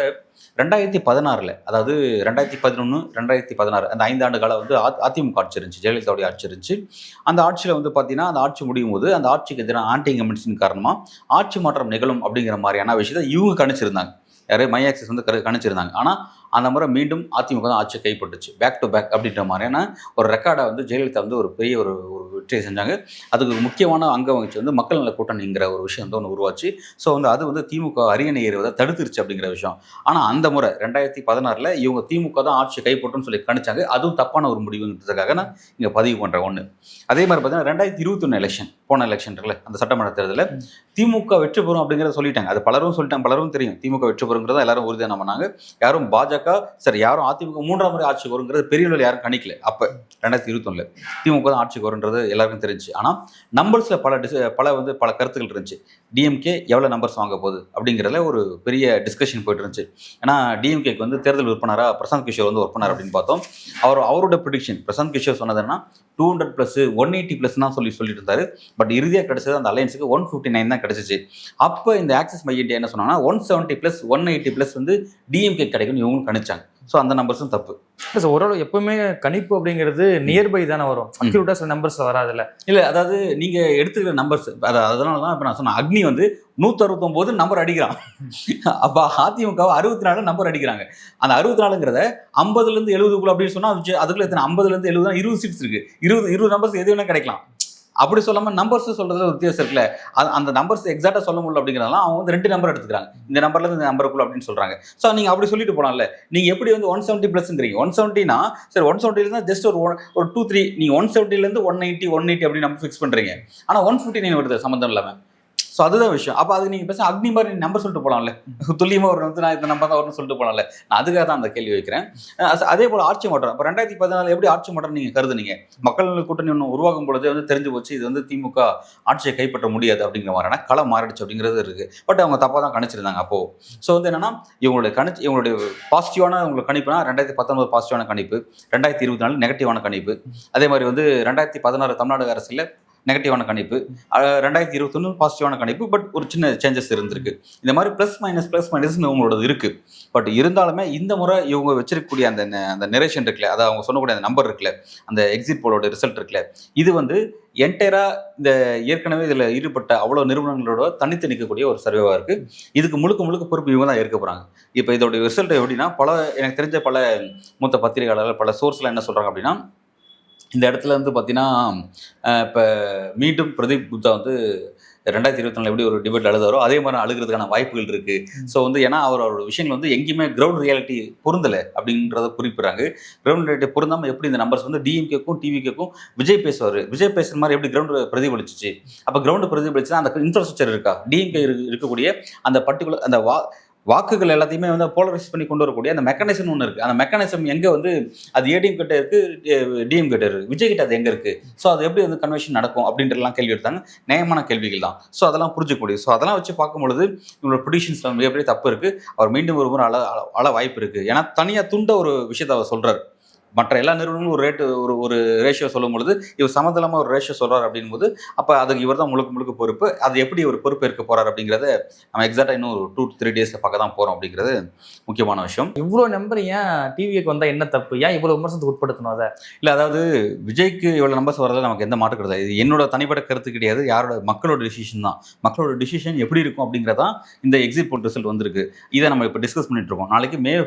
2016 அதாவது 2011 2016 அந்த 5 ஆண்டு காலம் வந்து அதிமுக ஆட்சி இருந்துச்சு, ஜெயலலிதாவுடைய ஆட்சி இருந்துச்சு. அந்த ஆட்சியில் வந்து பார்த்தீங்கன்னா அந்த ஆட்சி முடியும் போது அந்த ஆட்சிக்கு எதிரான ஆன்டி இன்கம்பன்சின் காரணமாக ஆட்சி மாற்றம் நிகழும் அப்படிங்கிற மாதிரியான விஷயத்தை இவங்க கணிச்சிருந்தாங்க. யாரே மை ஆக்சஸ் வந்து கணிச்சிருந்தாங்க. ஆனால் அந்த முறை மீண்டும் அதிமுக தான் ஆட்சி கைப்பட்டுச்சு, பேக் டு பேக் அப்படின்ற மாதிரியான ஒரு ரெக்கார்டை வந்து ஜெயலலிதா வந்து ஒரு பெரிய ஒரு வெற்றியை செஞ்சாங்க. அதுக்கு முக்கியமான அங்கம் வகிச்சு வந்து மக்கள் நல கூட்டணிங்கிற ஒரு விஷயம் வந்து ஒன்று உருவாச்சு. ஸோ வந்து அது வந்து திமுக அரியணை ஏறுவதை தடுத்துருச்சு அப்படிங்கிற விஷயம். ஆனால் அந்த முறை 2016 இவங்க திமுக தான் ஆட்சி கைப்பற்றும்னு சொல்லி கணிச்சாங்க. அதுவும் தப்பான ஒரு முடிவுங்கிறதுக்காக நான் இங்கே பதிவு பண்ணுறேன் ஒன்று. அதே மாதிரி பார்த்தீங்கன்னா 2021 எலெக்ஷன், போன எலெக்ஷன் இருக்குல்ல அந்த சட்டமன்ற தேர்தலில் திமுக வெற்றி பெறும் அப்படிங்கிறத சொல்லிட்டாங்க. அது பலரும் சொல்லிட்டாங்க, பலரும் தெரியும் திமுக வெற்றி பெறுங்கிறத எல்லாரும் உறுதியாக நம்பினாங்க. யாரும் பாஜக சரி யாரும் அதிமுக 3ஆம் முறை ஆட்சிக்கு வருங்கிறது பெரிய அளவில் யாரும் கணிக்கல. அப்போ 2021 திமுக தான் ஆட்சிக்கு வருன்றது எல்லாருக்கும் தெரிஞ்சு. ஆனால் நம்பர்ஸில் பல கருத்துக்கள் இருந்துச்சு. டிஎம்கே எவ்வளோ நம்பர்ஸ் வாங்க போகுது அப்படிங்கிறதுல ஒரு பெரிய டிஸ்கஷன் போயிட்டு இருந்துச்சு. ஏன்னா டிஎம்கேக்கு வந்து தேர்தல் விற்பனராக பிரசாந்த் கிஷோர் வந்து ஒர்க் பண்ணார் அப்படின்னு பார்த்தோம். அவரோட ப்ரிடிக்ஷன் பிரசாந்த் கிஷோர் சொன்னதுன்னா 200+, 180+ தான் சொல்லிட்டு இருந்தாரு. பட் இறுதியாக கிடைச்சது அந்த அலையன்ஸுக்கு 159 தான் கிடைச்சிச்சு. அப்போ இந்த ஆக்சிஸ் மை இந்தியா என்ன சொன்னாங்கன்னா 170+, 180+ வந்து டிஎம்கே கிடைக்கும்னு இவங்களும் கணிச்சாங்க. ஸோ அந்த நம்பர்ஸும் தப்பு. ஓரளவு எப்பவுமே கணிப்பு அப்படிங்கிறது நியர்பை தானே வரும், அக்யூரேட்டாக சில நம்பர்ஸ் வராதுல்ல. இல்லை அதாவது நீங்கள் எடுத்துக்கிற நம்பர்ஸ் அதனால தான் இப்போ நான் சொன்னேன், அக்னி வந்து 169 நம்பர் அடிக்கிறான். அப்போ அதிமுக 64 நம்பர் அடிக்கிறாங்க. அந்த 64ங்கிறத 50லேருந்து 70 அப்படின்னு சொன்னால் அதுக்குள்ள எத்தனை 50லேருந்து 70 20 சீட்ஸ் இருக்குது. 20 நம்பர்ஸ் எது வேணால் கிடைக்கலாம். அப்படி சொல்லாமல் நம்பர்ஸ் சொல்கிறதுல ஒரு வித்தியாசம் இருக்குல்ல. அந்த நம்பர்ஸ் எக்ஸாக்டாக சொல்ல முடியல அப்படிங்கிறதெல்லாம் அவங்க வந்து 2 நம்பர் எடுத்துக்கிறாங்க, இந்த நம்பர்லேருந்து இந்த நம்பருக்குள்ள அப்படின்னு சொல்கிறாங்க. ஸோ நீங்கள் அப்படி சொல்லிட்டு போனால நீங்கள் எப்படி வந்து 170+ங்கிறீங்க. 170னா சரி 170 ஜஸ்ட் ஒரு 2-3 நீங்கள் 170லேருந்து 180 அப்படி நம்பர் ஃபிக்ஸ் பண்ணுறீங்க. ஆனால் 159 வருது சம்மந்தம் இல்லாமல். ஸோ அதுதான் விஷயம். அப்போ அது நீங்கள் பேச அக்னி மாதிரி நம்பர் சொல்லிட்டு போகலாம்ல, துல்லியமாக ஒரு வந்து நான் இந்த நம்பர் தான் வரும்னு சொல்லிட்டு போகலாம்ல. நான் அதுக்காக தான் அந்த கேள்வி வைக்கிறேன். அதே போல் ஆட்சி மாற்றம் இப்போ 2014 எப்படி ஆட்சி மாற்றம் நீங்கள் கருதுனீங்க? மக்கள் கூட்டணி ஒன்று உருவாகும் பொழுதே வந்து தெரிஞ்சு போச்சு இது வந்து திமுக ஆட்சியை கைப்பற்ற முடியாது அப்படிங்கிற மாதிரியான களம் மாறிடுச்சு அப்படிங்கிறது இருக்குது. பட் அவங்க தப்பாக தான் கணிச்சிருந்தாங்க அப்போது. ஸோ வந்து என்னன்னா இவங்களுடைய பாசிட்டிவான உங்களுக்கு கணிப்புனா 2019 பாசிட்டிவான கணிப்பு, 2024 நெகட்டிவான கணிப்பு. அதே மாதிரி வந்து 2016 தமிழ்நாடு அரசில் நெகட்டிவான கணிப்பு, 2021 பாசிட்டிவான கணிப்பு. பட் ஒரு சின்ன சேஞ்சஸ் இருந்திருக்கு. இந்த மாதிரி ப்ளஸ் மைனஸ் இவங்களோட இருக்கு. பட் இருந்தாலுமே இந்த முறை இவங்க வச்சிருக்கக்கூடிய அந்த நரேஷன் இருக்குல்ல, அதாவது அவங்க சொல்லக்கூடிய அந்த நம்பர் இருக்குல்ல, அந்த எக்ஸிட் போலோட ரிசல்ட் இருக்குல்ல, இது வந்து என்டையரா இந்த ஏற்கனவே இதில் ஈடுபட்ட அவ்வளோ நிறுவனங்களோட தனித்து நிற்கக்கூடிய ஒரு சர்வேவாக இருக்கு. இதுக்கு முழுக்க பொறுப்பு இவங்க தான் ஏற்க போகிறாங்க. இப்போ இதோட ரிசல்ட் எப்படின்னா, எனக்கு தெரிஞ்ச பல மூத்த பத்திரிகையாளர்கள் பல சோர்ஸ்லாம் என்ன சொல்கிறாங்க அப்படின்னா, இந்த இடத்துல வந்து பார்த்தீங்கன்னா இப்போ மீண்டும் பிரதீப் குப்தா வந்து 2024 எப்படி ஒரு டிபேட் அழுதாரோ அதே மாதிரி அழுகிறதுக்கான வாய்ப்புகள் இருக்கு. ஸோ வந்து ஏன்னா அவரோட விஷயங்கள் வந்து எங்கேயுமே கிரவுண்ட் ரியாலிட்டி பொருந்தலை அப்படின்றத குறிப்பிட்றாங்க. கிரவுண்ட் ரியாலிட்டி பொருந்தாமல் எப்படி இந்த நம்பர்ஸ் வந்து டிஎம்கேக்கும் டிவிகேக்கும் விஜய் பேசுவார், விஜய் பேசுகிற மாதிரி எப்படி கிரவுண்டு பிரதிபலிச்சிச்சு. அப்போ கிரவுண்டு பிரதிபலிச்சுன்னா அந்த இன்ஃப்ராஸ்ட்ரக்சர் இருக்கா, டிஎம்கே இருக்கக்கூடிய அந்த பர்டிகுலர் அந்த வாக்குகள் எல்லாத்தையுமே வந்து போலரைஸ் பண்ணி கொண்டு வரக்கூடிய அந்த மெக்கானிசம் ஒன்று இருக்குது. அந்த மெக்கானிசம் எங்கே வந்து அது ஏடிஎம் கிட்ட இருக்குது, டிஎம் கிட்ட இருக்குது, விஜய் கிட்ட அது எங்கே இருக்குது. ஸோ அது எப்படி வந்து கன்வென்ஷன் நடக்கும் அப்படின்றலாம் கேள்வி எடுத்தாங்க. நியாயமான கேள்விகள் தான். ஸோ அதெல்லாம் புரிஞ்சுக்க முடியும். ஸோ அதெல்லாம் வச்சு பார்க்கும்பொழுது இவங்களோட ப்ரெடிக்ஷன்ஸில் மிகப்பெரிய தப்பு இருக்குது. அவர் மீண்டும் ஒரு முறை அழ வாய்ப்பு இருக்குது. ஏன்னா தனியாக துண்ட ஒரு விஷயத்தை அவர் சொல்கிறார். மற்ற எல்லா நிறுவனங்களும் ஒரு ரேட்டு ஒரு ரேஷியோ சொல்லும் பொழுது இவர் சமதளமாக ஒரு ரேஷியோ சொல்கிறார் அப்படின் போது அப்போ அதுக்கு இவர் தான் முழுக்க பொறுப்பு. அது எப்படி ஒரு பொறுப்பு இருக்க போகிறார் அப்படிங்கிறத நம்ம எக்ஸாக்டாக இன்னும் ஒரு 2-3 டேஸில் பார்க்க தான் போகிறோம் அப்படிங்கிறது முக்கியமான விஷயம். இவ்வளோ நம்பர் ஏன் டிவிக்கு வந்தால் என்ன தப்பு, ஏன் இவ்வளோ விமர்சனத்துக்கு உட்படுத்தணும் அதை? இல்லை, அதாவது விஜய்க்கு இவ்வளோ நம்பர்ஸ் வரதில் நமக்கு எந்த மாற்று கிடையாது. இது என்னோட தனிப்பட்ட கருத்து கிடையாது, யாரோட மக்களோட டிசிஷன் தான். மக்களோட டிசிஷன் எப்படி இருக்கும் அப்படிங்கிறதான் இந்த எக்ஸிட் போல் ரிசல்ட் வந்திருக்கு. இதை நம்ம இப்போ டிஸ்கஸ் பண்ணிட்டு இருக்கோம். நாளைக்கு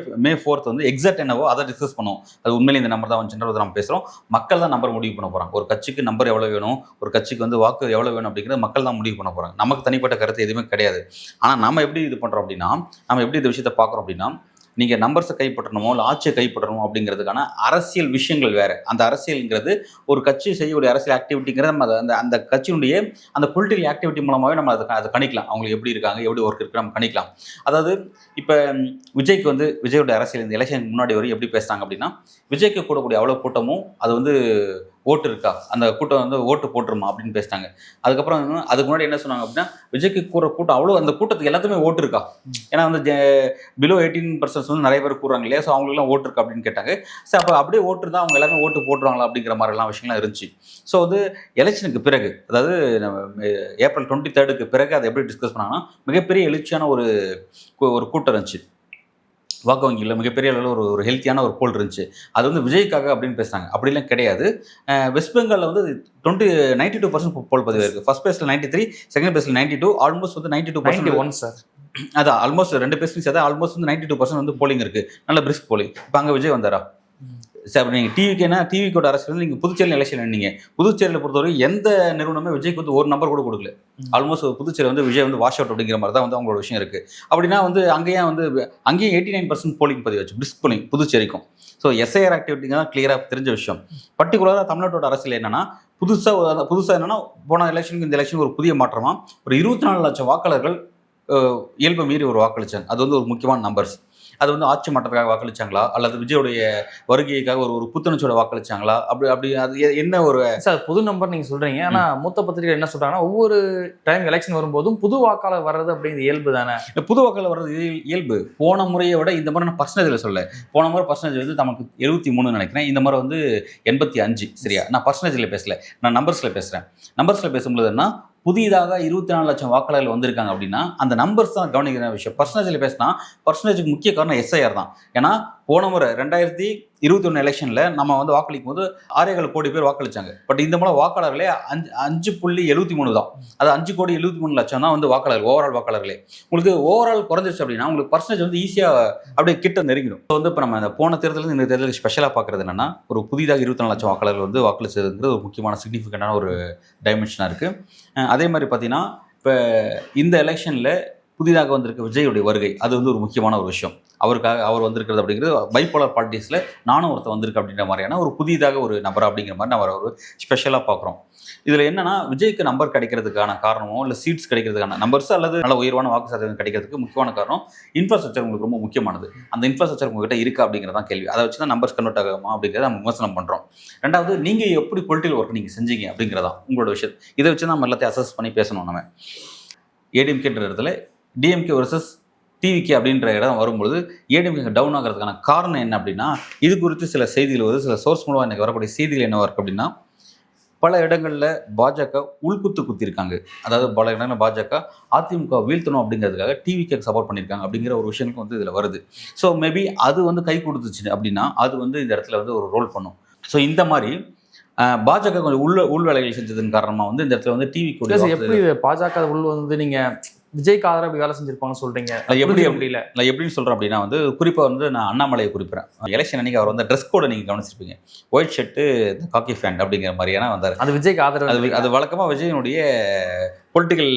மே 4 வந்து எக்ஸாக்ட் என்னவோ அதை டிஸ்கஸ் பண்ணுவோம். அது உண்மையிலே இந்த நம்பர் தான் வந்துச்சுன்றதை நம்ம பேசுகிறோம். மக்கள் தான் நம்பர் முடிவு பண்ண போகிறாங்க. ஒரு கட்சிக்கு நம்பர் எவ்வளோ வேணும், ஒரு கட்சிக்கு வந்து வாக்கு எவ்வளோ வேணும் அப்படிங்கிறது மக்கள் தான் முடிவு பண்ண போகிறாங்க. நமக்கு தனிப்பட்ட கருத்து எதுவுமே கிடையாது. ஆனால் நம்ம எப்படி இது பண்ணுறோம் அப்படின்னா, நம்ம எப்படி இந்த விஷயத்தை பார்க்குறோம் அப்படின்னா, நீங்கள் நம்பர்ஸை கைப்பற்றணுமோ இல்லை ஆட்சியை கைப்பற்றணுமோ அப்படிங்கிறதுக்கான அரசியல் விஷயங்கள் வேறு. அந்த அரசியல்ங்கிறது ஒரு கட்சி செய்யக்கூடிய அரசியல் ஆக்டிவிட்டிங்கிறது நம்ம அந்த கட்சியினுடைய அந்த பொலிட்டிக்கல் ஆக்டிவிட்டி மூலமாகவே நம்ம அதை கணிக்கலாம். அவங்களுக்கு எப்படி இருக்காங்க, எப்படி ஒர்க் இருக்குது நம்ம கணிக்கலாம். அதாவது இப்போ விஜய்க்கு வந்து விஜயோட அரசியல் இந்த எலெக்ஷனுக்கு முன்னாடி வரையும் எப்படி பேசுகிறாங்க அப்படின்னா, விஜய்க்கு கூடக்கூடிய அவ்வளோ கூட்டமும் அது வந்து ஓட்டு இருக்கா, அந்த கூட்டம் வந்து ஓட்டு போட்டுருமா அப்படின்னு பேசிட்டாங்க. அதுக்கப்புறம் அதுக்கு முன்னாடி என்ன சொன்னாங்க அப்படின்னா, விஜய்க்கு கூட்டம் அவ்வளோ அந்த கூட்டத்துக்கு எல்லாத்துக்குமே ஓட்டு இருக்கா, ஏன்னா வந்து பிலோ 18% வந்து நிறைய பேர் கூறாங்க இல்லையா, ஸோ அவங்களுக்குலாம் ஓட்டு இருக்கா அப்படின்னு கேட்டாங்க. ஸோ அப்போ அப்படியே ஓட்டு இருந்தால் அவங்க எல்லாருமே ஓட்டு போட்டுருவாங்களா அப்படிங்கிற மாதிரிலாம் விஷயம்லாம் இருந்துச்சு. ஸோ வந்து எலெக்ஷனுக்கு பிறகு, அதாவது ஏப்ரல் 23 பிறகு அதை எப்படி டிஸ்கஸ் பண்ணாங்கன்னா, மிகப்பெரிய எழுச்சியான ஒரு கூட்டம் இருந்துச்சு. வாக்கு வங்கியில் மிகப்பெரிய அளவில் ஒரு ஹெல்த்தியான ஒரு போல் இருந்துச்சு. அது வந்து விஜய்க்காக அப்படின்னு பேசுகிறாங்க. அப்படிலாம் கிடையாது. வெஸ்ட் பெங்காலில் வந்து 92% போல் பதிவு இருக்குது. ஃபர்ஸ்ட் பிளேஸில் 93, செகண்ட் பிளேஸில் 92, ஆல்மோஸ்ட் வந்து 92% சார். அதான் ஆல்மோஸ்ட் 2 பேஸ்லையும் சேர்த்து ஆல்மோஸ்ட் வந்து 92% வந்து போலிங் இருக்குது. நல்ல பிரிஸ்க் போலிங். இப்போ அங்கே விஜய் வந்தாரா? சார் நீங்கள் டிவிக்கோட அரசியல் வந்து நீங்கள் புதுச்சேரியில் எலெக்ஷன் நின்னீங்க. புதுச்சேரியில் பொறுத்தவரை எந்த நிறுவனமே விஜய்க்கு வந்து ஒரு நம்பர் கூட கொடுக்கல. ஆல்மோஸ்ட் புதுச்சேரி வந்து விஜய் வந்து வாஷ் அவுட் அப்படிங்கிற மாதிரி தான் வந்து அவங்களோட விஷயம் இருக்குது. அப்படின்னா வந்து அங்கேயும் 89% போலிங் பதிவு வச்சு பிரிஸ்க் போலிங் புதுச்சேரிக்கும். ஸோ எஸ்ஐஆர் ஆக்டிவிட்டிங்க தான் கிளியராக தெரிஞ்ச விஷயம். பர்டிகுலராக தமிழ்நாட்டோட அரசியல் என்னன்னா, புதுசாக என்னன்னா, போன எலெக்ஷனுக்கு இந்த எலெக்ஷனுக்கு ஒரு புதிய மாற்றமாக ஒரு 24 லட்சம் வாக்காளர்கள் இயல்பு மீறி ஒரு வாக்களிச்சாங்க. அது வந்து ஒரு முக்கியமான நம்பர்ஸ். அது வந்து ஆட்சி மாற்றத்துக்காக வாக்களிச்சாங்களா, அல்லது விஜயோடைய வருகைக்காக ஒரு புத்துணர்ச்சியோட வாக்களிச்சாங்களா, அப்படி அது என்ன ஒரு சார் புது நம்பர் நீங்கள் சொல்கிறீங்க. ஆனால் மூத்த பத்திரிகை என்ன சொல்கிறாங்கன்னா, ஒவ்வொரு டைம் எலெக்ஷன் வரும்போதும் புது வாக்காளர் வர்றது அப்படிங்கிறது இயல்பு தானே. புது வாக்காளர் வர்றது இயல்பு. போன முறையை விட இந்த முறை நான் பர்சன்டேஜில் சொல்ல, போன முறை பர்சன்டேஜ் வந்து நமக்கு 73 நினைக்கிறேன், இந்த முறை வந்து 85. சரியா? நான் பர்சன்டேஜில் பேசல, நான் நம்பர்ஸில் பேசுகிறேன். நம்பர்ஸில் பேசும்போதுன்னா, புதிதாக 24 லட்சம் வாக்காளர்கள் வந்திருக்காங்க அப்படின்னா அந்த நம்பர்ஸ் தான் கவனிக்கிற விஷயம். பர்சன்டேஜில் பேசினா பர்சன்டேஜுக்கு முக்கிய காரணம் எஸ்ஐஆர் தான். ஏன்னா போன முறை 2021 எலெக்ஷனில் நம்ம வந்து வாக்களிக்கும் போது 6.7 கோடி பேர் வாக்களிச்சாங்க. பட் இந்த மூலம் வாக்காளர்களே 5.73 தான். அது 5.73 லட்சம் தான் வந்து வாக்காளர்கள், ஓவரால் வாக்காளர்களே. உங்களுக்கு ஓவரால் குறைஞ்சிச்சு அப்படின்னா உங்களுக்கு பர்சன்டேஜ் வந்து ஈஸியாக அப்படியே கிட்ட நெருங்கிடும். ஸோ வந்து இப்போ நம்ம இந்த போன தேர்தலில் இந்த தேர்தலுக்கு ஸ்பெஷலாக பார்க்குறது என்னன்னா, ஒரு புதிதாக 24 லட்சம் வாக்காளர்கள் வந்து வாக்களிச்சதுங்கிறது ஒரு முக்கியமான சிக்னிஃபிகண்டான ஒரு டைமென்ஷனாக இருக்குது. அதே மாதிரி பார்த்தீங்கன்னா, இப்போ இந்த எலெக்ஷனில் புதிதாக வந்திருக்க விஜயுடைய வருகை அது வந்து ஒரு முக்கியமான ஒரு விஷயம். அவர் வந்திருக்கிறது அப்படிங்கிறது பைபோலர் பார்ட்டிஸில் நானும் ஒருத்தர் வந்திருக்கு அப்படின்ற மாதிரியான ஒரு புதிதாக ஒரு நபர் அப்படிங்கிற மாதிரி நம்ம ஒரு ஸ்பெஷலாக பார்க்குறோம். இதில் என்னன்னா, விஜய்க்கு நம்பர் கிடைக்கிறதுக்கான காரணமோ இல்லை சீட்ஸ் கிடைக்கிறதுக்கான நம்பர்ஸ் அல்லது நல்ல உயர்வான வாக்கு சதவீதம் கிடைக்கிறதுக்கு முக்கியமான காரணம் இன்ஃப்ராஸ்ட்ரக்சர் உங்களுக்கு ரொம்ப முக்கியமானது. அந்த இன்ஃப்ராஸ்ட்ரக்சர் உங்ககிட்ட இருக்கா அப்படிங்கிறதான் கேள்வி. அதை வச்சு தான் நம்பர்ஸ் கன்வெர்ட் ஆகுமா அப்படிங்கிறத நம்ம விமர்சனம் பண்ணுறோம். ரெண்டாவது, நீங்கள் எப்படி பொலிட்டிக்கல் ஒர்க் நீங்கள் செஞ்சீங்க அப்படிங்கிறதான் உங்களோட விஷயம். இதை வச்சு நம்ம எல்லாத்தையும் அசஸ் பண்ணி பேசணும். நம்ம ஏடிஎம்கேன்ற இடத்துல டிஎம்கே வர்சஸ் டிவிகே அப்படின்ற இடம் வரும்பொழுது ஏடிஎம்கே டவுன் ஆகிறதுக்கான காரணம் என்ன அப்படின்னா, இது குறித்து சில செய்திகள் வருது. சில சோர்ஸ் மூலமாக எனக்கு வரக்கூடிய செய்திகள் என்னவாக இருக்குது அப்படின்னா, பல இடங்களில் பாஜக உள்குத்து குத்திருக்காங்க. அதாவது பல இடங்களில் பாஜக அதிமுக வீழ்த்தணும் அப்படிங்கிறதுக்காக டிவிக்கு சப்போர்ட் பண்ணியிருக்காங்க அப்படிங்கிற ஒரு விஷயங்களுக்கு வந்து இதில் வருது. ஸோ மேபி அது வந்து கை கொடுத்துச்சு அப்படின்னா அது வந்து இந்த இடத்துல வந்து ஒரு ரோல் பண்ணும். ஸோ இந்த மாதிரி பாஜக கொஞ்சம் உள் வேலைகள் செஞ்சதன் காரணமாக வந்து இந்த இடத்துல வந்து டிவிக்கு எப்படி பாஜக உள் வந்து நீங்கள் விஜய்க்கு ஆதரவு அப்படி வேலை செஞ்சிருப்பாங்க சொல்றீங்க? எப்படி முடியல நான் எப்படின்னு சொல்கிறேன் அப்படின்னா வந்து குறிப்பாக வந்து நான் அண்ணாமலையை குறிப்பிட்றேன். எலெக்ஷன் அன்றைக்கி அவர் வந்து ட்ரெஸ் கோடை நீங்கள் கவனிச்சிருப்பீங்க. ஒயிட் ஷர்ட்டு காக்கி ஃபேண்ட் அப்படிங்கிற மாதிரியான வந்தார். அது விஜய்க்கு ஆதரவு. அது வழக்கமாக விஜயனுடைய பொலிட்டிக்கல்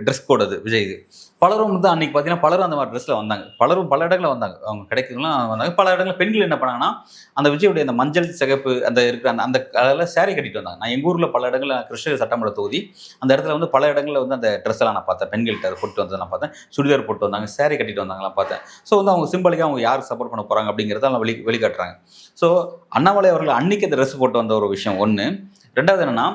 ட்ரெஸ் கோட் அது விஜய்க்கு. பலரும் வந்து அன்றைக்கி பார்த்தீங்கன்னா பலரும் அந்த மாதிரி ட்ரெஸ்ஸில் வந்தாங்க. பலரும் பல இடங்களில் வந்தாங்க. அவங்க கிடைக்கிறதுலாம் வந்தாங்க. பல இடங்களில் பெண்கள் என்ன பண்ணாங்கன்னா அந்த விஜயுடைய அந்த மஞ்சள் சிகப்பு அந்த இருக்கிற அந்த அதெல்லாம் சேரீ கட்டிட்டு வந்தாங்க. நான் எங்கள் ஊரில் பல இடங்களில் கிருஷ்ணகிரி சட்டமன்ற தொகுதி அந்த இடத்துல வந்து பல இடங்களில் வந்து அந்த ட்ரெஸ் எல்லாம் நான் பார்த்தேன். பெண்கள்கிட்ட போட்டு வந்ததை நான் பார்த்தேன். சுடிதார் போட்டு வந்தாங்க, சேரீ கட்டிட்டு வந்தாங்கலாம் பார்த்தேன். ஸோ வந்து அவங்க சிம்பலிக்காக அவங்க யாருக்கு சப்போர்ட் பண்ண போகிறாங்க அப்படிங்கிறத அவங்க வெளிக்காட்டுறாங்க. ஸோ அண்ணாமலை அவர்கள் அன்றைக்கி அந்த ட்ரெஸ் போட்டு வந்த ஒரு விஷயம் ஒன்று. ரெண்டாவது என்னென்னா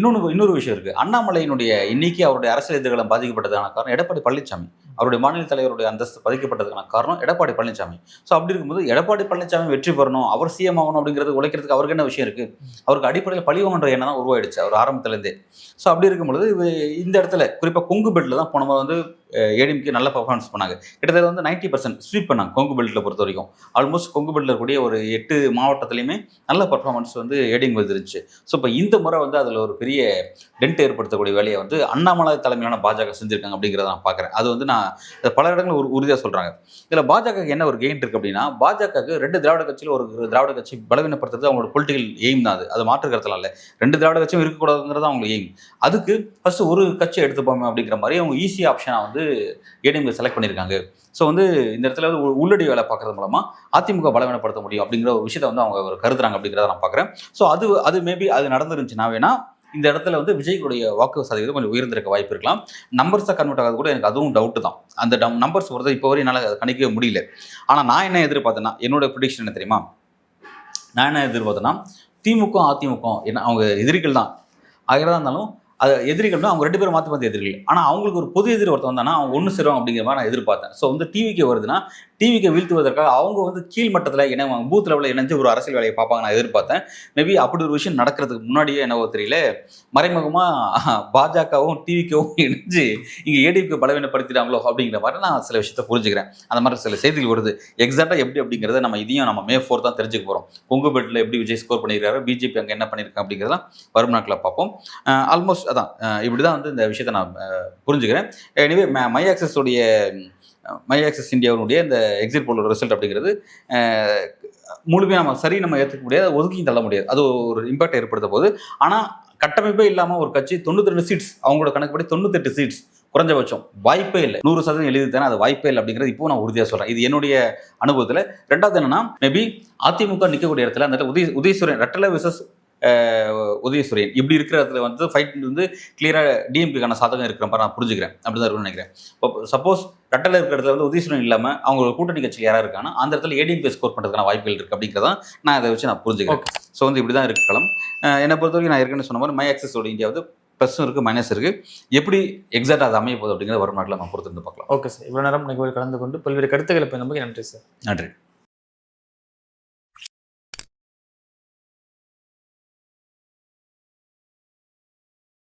இன்னொரு விஷயம் இருக்குது. அண்ணாமலையினுடைய இன்னைக்கு அவருடைய அரசியல் எதிர்காலம் பாதிக்கப்பட்டதுக்கான காரணம் எடப்பாடி பழனிசாமி. அவருடைய மாநில தலைவருடைய அந்தஸ்து பாதிக்கப்பட்டதுக்கான காரணம் எடப்பாடி பழனிசாமி. ஸோ அப்படி இருக்கும்போது எடப்பாடி பழனிசாமி வெற்றி பெறணும், அவர் சிஎம் ஆகணும் அப்படிங்கிறது உழைக்கிறதுக்கு அவருக்கு என்ன விஷயம் இருக்குது? அவருக்கு அடிப்படையில் பழிவாங்கன்ற எண்ணம் தான் உருவாயிடுச்சு அவர் ஆரம்பத்துலேருந்தே. ஸோ அப்படி இருக்கும்பொழுது இந்த இடத்துல குறிப்பாக கொங்கு பெல்ட்டில் தான் போன வந்து ஏடிஎம்கே நல்ல பர்ஃபார்மன்ஸ் பண்ணாங்க. கிட்டத்தட்ட வந்து 90% ஸ்வீப் பண்ணாங்க கொங்கு பெல்ட்டில் பொறுத்த வரைக்கும். ஆல்மோஸ்ட் கொங்கு பெல்ட்டில் இருக்கக்கூடிய ஒரு 8 மாவட்டத்துலையுமே நல்ல பர்ஃபார்மன்ஸ் வந்து ஏடிஎம் வந்துருச்சு. ஸோ இப்போ இந்த முறை வந்து அதில் ஒரு பெரிய டென்ட் ஏற்படுத்தக்கூடிய வேலையை வந்து அண்ணாமலை தலைமையிலான பாஜக செஞ்சுருக்காங்க அப்படிங்கிறத நான் பார்க்குறேன். அது வந்து நான் பல இடங்களில் உறுதியாக சொல்கிறாங்க. இதில் பாஜக என்ன ஒரு கெயின் இருக்குது அப்படின்னா பாஜகவுக்கு 2 திராவிட கட்சியில் ஒரு திராவிட கட்சி பலவீனப்படுத்துறது அவங்களோட பொலிட்டிக்கல் எய்ம் தான். அது மாற்று கருத்தலாம் இல்லை. 2 திராவிட கட்சியும் இருக்கக்கூடாதுங்கிறது அவங்க எய்ம். அதுக்கு ஃபஸ்ட்டு ஒரு கட்சி எடுத்துப்போமே அப்படிங்கிற மாதிரி அவங்க ஈஸி ஆப்ஷனாக வந்து ஏடிஎம்கே செலக்ட் பண்ணியிருக்காங்க. ஸோ வந்து இந்த இடத்துல வந்து உள்ளடி வேலை பார்க்கறது மூலமாக அதிமுக பலவீனப்படுத்த முடியும் அப்படிங்கிற ஒரு விஷயத்தை வந்து அவங்க கருதுறாங்க அப்படிங்கிறத நான் பார்க்குறேன். ஸோ அது மேபி அது நடந்துருந்துச்சுன்னா வேணா இந்த இடத்துல வந்து விஜய்க்குடைய வாக்கு சதவீதம் கொஞ்சம் உயர்ந்திருக்க வாய்ப்பு இருக்கலாம். நம்பர்ஸாக கன்வெர்ட் ஆகாது கூட எனக்கு அதுவும் டவுட்டு தான். அந்த நம்பர்ஸ் பொறுத்த இப்போ வரையும் என்னால் கணிக்கவே முடியல. ஆனால் நான் என்ன எதிர்பார்த்தேன்னா என்னோட ப்ரிடிக்ஷன் என்ன தெரியுமா? நான் என்ன எதிர்பார்த்தேன்னா திமுக அதிமுக என்ன அவங்க எதிரிகள் தான் ஆகிறதா இருந்தாலும் அது எதிரிகள்னா அவங்க 2 பேரும் மாற்றி எதிரிகள். ஆனால் அவங்களுக்கு ஒரு பொது எதிரி ஒருத்தர் வந்தானா அவங்க ஒன்று சேருவாங்க அப்படிங்கிற மாதிரி நான் எதிர்பார்த்தேன். ஸோ வந்து டிவிக்கு வருதுன்னா டிவிக்கு வீழ்த்துவதற்காக அவங்க வந்து கீழ்மட்டத்தில் இணைவாங்க, பூத் லெவலில் இணைஞ்சு ஒரு அரசியல் வேலையை பார்ப்பாங்க நான் எதிர்பார்த்தேன். மேபி அப்படி ஒரு விஷயம் நடக்கிறதுக்கு முன்னாடியே என்னவோ தெரியல மறைமுகமாக பாஜகவும் டிவிக்கவும் இணைஞ்சு இங்கே ஏடிஎம்கே பலவீனப்படுத்திட்டாங்களோ அப்படிங்கிற மாதிரி நான் சில விஷயத்தை புரிஞ்சுக்கிறேன். அந்த மாதிரி சில செய்திகள் வருது. எக்ஸாக்டாக எப்படி அப்படிங்கிறத நம்ம இதையும் May 4 தான் தெரிஞ்சுக்க போகிறோம். கொங்கு பெல்ட்டில் எப்படி விஜய் ஸ்கோர் பண்ணியிருக்காரு, பிஜேபி அங்கே என்ன பண்ணியிருக்காங்க அப்படிங்கிறதெல்லாம் வரும் நாட்களில் பார்ப்போம். ஆல்மோஸ்ட் அதான் இப்படி தான் வந்து இந்த விஷயத்தை நான் புரிஞ்சுக்கிறேன். எனிவே மை ஆக்சஸ் இந்தியாவுடைய இந்த எக்ஸிட் போலோட ரிசல்ட் அப்படிங்கிறது முழுமையாக நம்ம ஏற்றுக்க முடியாது, ஒதுக்கியும் தள்ள முடியாது. அது ஒரு இம்பாக்ட் ஏற்படுத்த போது. ஆனால் கட்டமைப்பே இல்லாமல் ஒரு கட்சி 92 சீட்ஸ் அவங்களோட கணக்குப்படி 98 சீட்ஸ் குறைஞ்சபட்சம் வாய்ப்பே இல்லை. 100% எழுதி தானே அது வாய்ப்பே இல்லை அப்படிங்கிறது இப்போ நான் உறுதியாக சொல்கிறேன். இது என்னுடைய அனுபவத்தில். ரெண்டாவது என்னன்னா மேபி அதிமுக நிற்கக்கூடிய இடத்துல அந்த உதயசூரியன் ரெட்டலை விசஸ் உதயசூரியன் இப்படி இருக்கிற இடத்துல வந்து ஃபைட் வந்து கிளியராக டிஎம்கேக்கான சாதகம் இருக்கிற மாதிரி நான் புரிஞ்சுக்கிறேன். அப்படி தான் இருக்குன்னு நினைக்கிறேன். இப்போ சப்போஸ் ரெட்டலை இருக்கிற இடத்துல வந்து உதயசூரியன் இல்லாமல் அவங்க கூட்டணி கட்சியில் யாராக இருக்காங்கன்னா அந்த இடத்துல ஏடிஎம்கே ஸ்கோர் பண்ணுறதுக்கான வாய்ப்புகள் இருக்குது அப்படிங்கிறதான் நான் அதை வச்சு நான் புரிஞ்சுக்கிறேன். ஸோ வந்து இப்படி தான் இருக்கலாம். என்னை பொறுத்த வரைக்கும் நான் ஏற்கனவே சொன்ன மாதிரி மை ஆக்சஸோட இந்தியா வந்து ப்ளஸும் இருக்குது மைனஸ் இருக்குது. எப்படி எக்ஸாக்டாக அது அமைய போகுது அப்படிங்கிறத வரும் நாட்டில் நம்ம பொறுத்து பார்க்கலாம். ஓகே சார், இவ்வளோ நேரம் நிகழ்வு கலந்து கொண்டு பல்வேறு கருத்துக்களை நம்பி நன்றி சார். நன்றி.